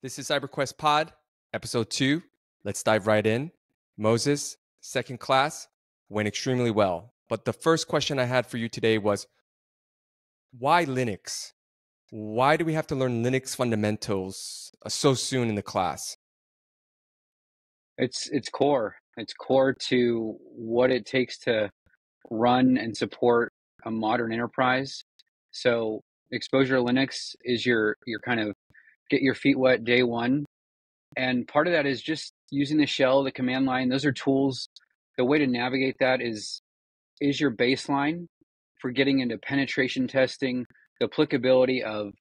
This is CyberQuest Pod, episode 2. Let's dive right in. Moses, second class, went extremely well. But the first question I had for you today was, why Linux? Why do we have to learn Linux fundamentals so soon in the class? It's core. It's core to what it takes to run and support a modern enterprise. So exposure to Linux is your kind of get your feet wet day one. And part of that is just using the shell, the command line. Those are tools. The way to navigate that is your baseline for getting into penetration testing, the applicability of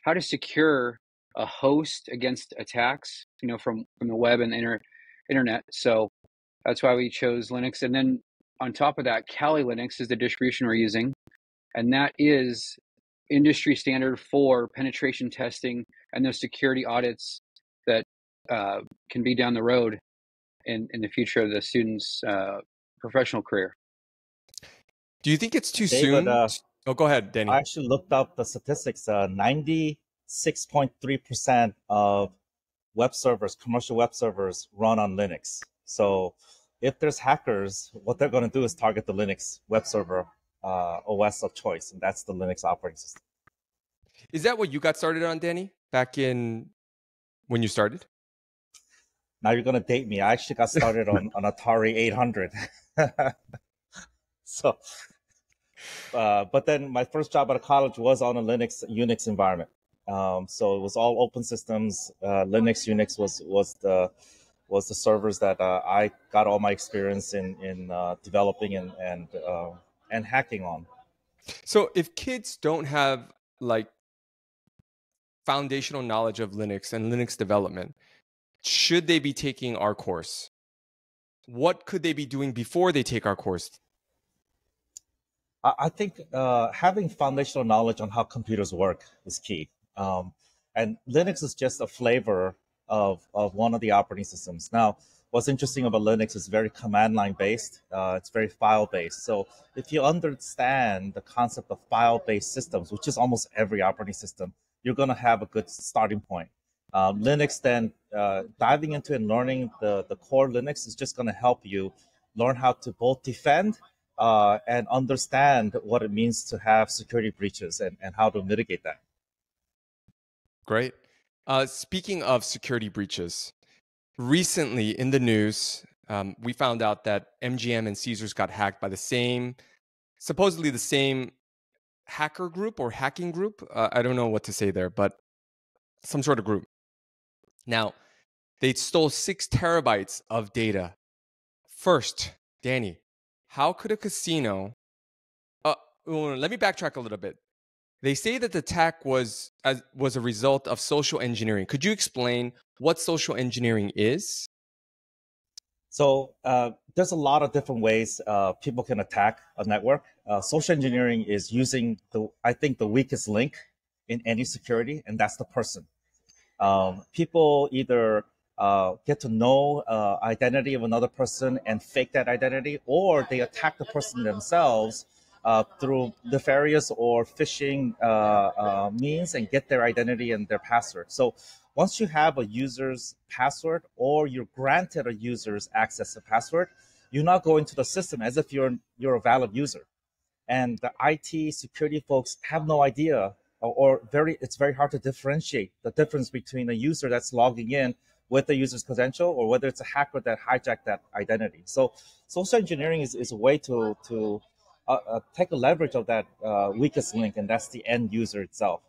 how to secure a host against attacks, from the web and the internet. So that's why we chose Linux. And then on top of that, Kali Linux is the distribution we're using. And that is industry standard for penetration testing and those security audits that can be down the road in the future of the student's professional career. Do you think it's too soon? Go ahead, Danny. I actually looked up the statistics. 96.3% of web servers, commercial web servers, run on Linux. So if there's hackers, what they're going to do is target the Linux web server OS of choice, and that's the Linux operating system. Is that what you got started on, Danny, back in when you started? Now you're going to date me. I actually got started on Atari 800. So, but then my first job out of college was on a Unix environment. So it was all open systems. Linux, Unix was the servers that I got all my experience in developing and hacking on. So if kids don't have like foundational knowledge of Linux and Linux development, should they be taking our course? What could they be doing before they take our course? I think having foundational knowledge on how computers work is key. And Linux is just a flavor of one of the operating systems. Now, what's interesting about Linux is very command line based. It's very file based. So if you understand the concept of file based systems, which is almost every operating system, you're going to have a good starting point. Linux, then diving into and learning the core Linux is just going to help you learn how to both defend and understand what it means to have security breaches and how to mitigate that. Great. Speaking of security breaches, recently in the news, we found out that MGM and Caesars got hacked by supposedly the same hacker group or hacking group. I don't know what to say there, but some sort of group. Now, they stole 6 terabytes of data. First, Danny, how could a casino... let me backtrack a little bit. They say that the attack was a result of social engineering. Could you explain what social engineering is? So there's a lot of different ways people can attack a network. Social engineering is using the weakest link in any security, and that's the person. People either get to know identity of another person and fake that identity, or they attack the person themselves through nefarious or phishing means and get their identity and their password. So once you have a user's password or you're granted a user's access to password, you now go into the system as if you're a valid user. And the IT security folks have no idea, it's very hard to differentiate the difference between a user that's logging in with the user's credential or whether it's a hacker that hijacked that identity. So social engineering is a way to take a leverage of that weakest link, and that's the end user itself.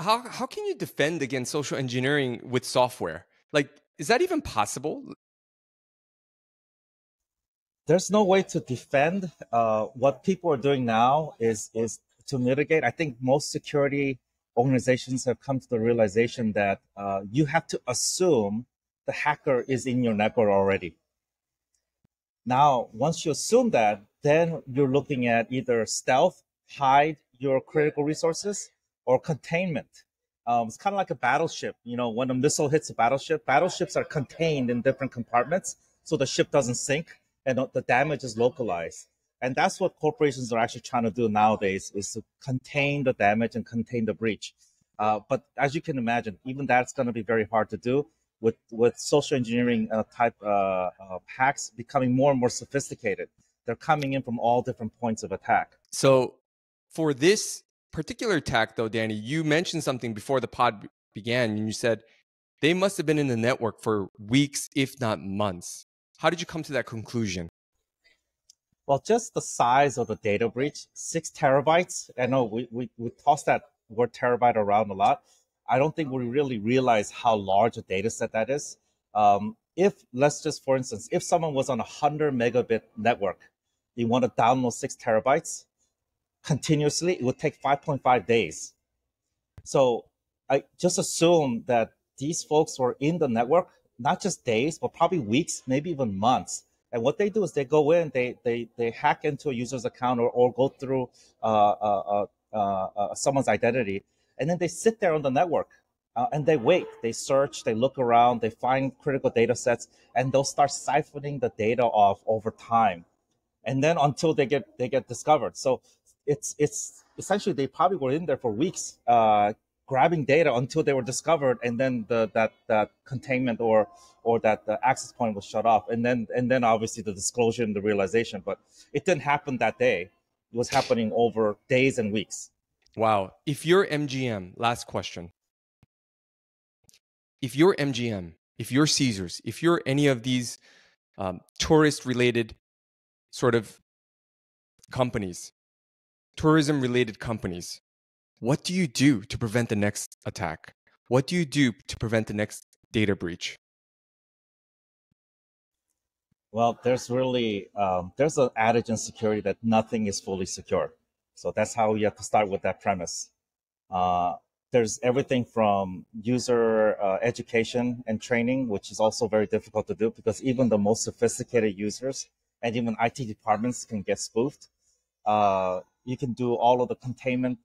How can you defend against social engineering with software? Like, is that even possible? There's no way to defend. What people are doing now is to mitigate. I think most security organizations have come to the realization that you have to assume the hacker is in your network already. Now, once you assume that, then you're looking at either stealth, hide your critical resources, or containment. It's kind of like a battleship. When a missile hits a battleship, battleships are contained in different compartments so the ship doesn't sink and the damage is localized. And that's what corporations are actually trying to do nowadays, is to contain the damage and contain the breach. But as you can imagine, even that's going to be very hard to do with social engineering type hacks becoming more and more sophisticated. They're coming in from all different points of attack. So for this particular attack, though, Danny, you mentioned something before the pod began, and you said they must have been in the network for weeks, if not months. How did you come to that conclusion? Well, just the size of the data breach, 6 terabytes. I know we toss that word terabyte around a lot. I don't think we really realize how large a data set that is. If, let's just, for instance, if someone was on a 100 megabit network, you want to download 6 terabytes continuously, it would take 5.5 days. So I just assume that these folks were in the network, not just days, but probably weeks, maybe even months. And what they do is they go in, they hack into a user's account or go through someone's identity, and then they sit there on the network and they wait, they search, they look around, they find critical data sets, and they'll start siphoning the data off over time. And then until they get discovered. So it's essentially they probably were in there for weeks, grabbing data until they were discovered, and then that containment or that the access point was shut off, and then obviously the disclosure and the realization. But it didn't happen that day. It was happening over days and weeks. Wow. If you're MGM, last question. If you're MGM, if you're Caesars, if you're any of these tourist-related sort of companies, tourism-related companies, what do you do to prevent the next attack? What do you do to prevent the next data breach? Well, there's really there's an adage in security that nothing is fully secure. So that's how you have to start with that premise. There's everything from user education and training, which is also very difficult to do because even the most sophisticated users and even IT departments can get spoofed. You can do all of the containment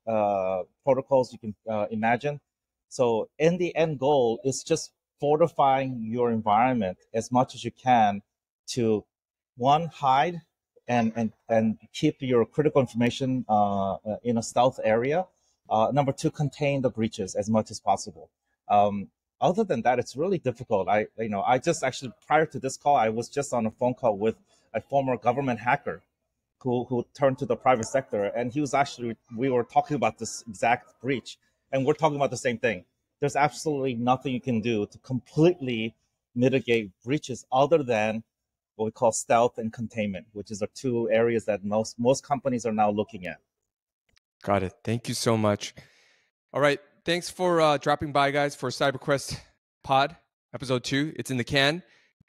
protocols you can imagine. So in the end goal is just fortifying your environment as much as you can to, one, hide and keep your critical information in a stealth area. Number two, contain the breaches as much as possible. Other than that, it's really difficult. I just actually, prior to this call, I was just on a phone call with a former government hacker who turned to the private sector, and he was actually, we were talking about this exact breach, and we're talking about the same thing. There's absolutely nothing you can do to completely mitigate breaches other than what we call stealth and containment, which is the two areas that most companies are now looking at. Got it. Thank you so much. All right. Thanks for dropping by, guys, for CyberQuest Pod, episode 2. It's in the can.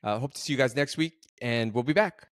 Hope to see you guys next week, and we'll be back.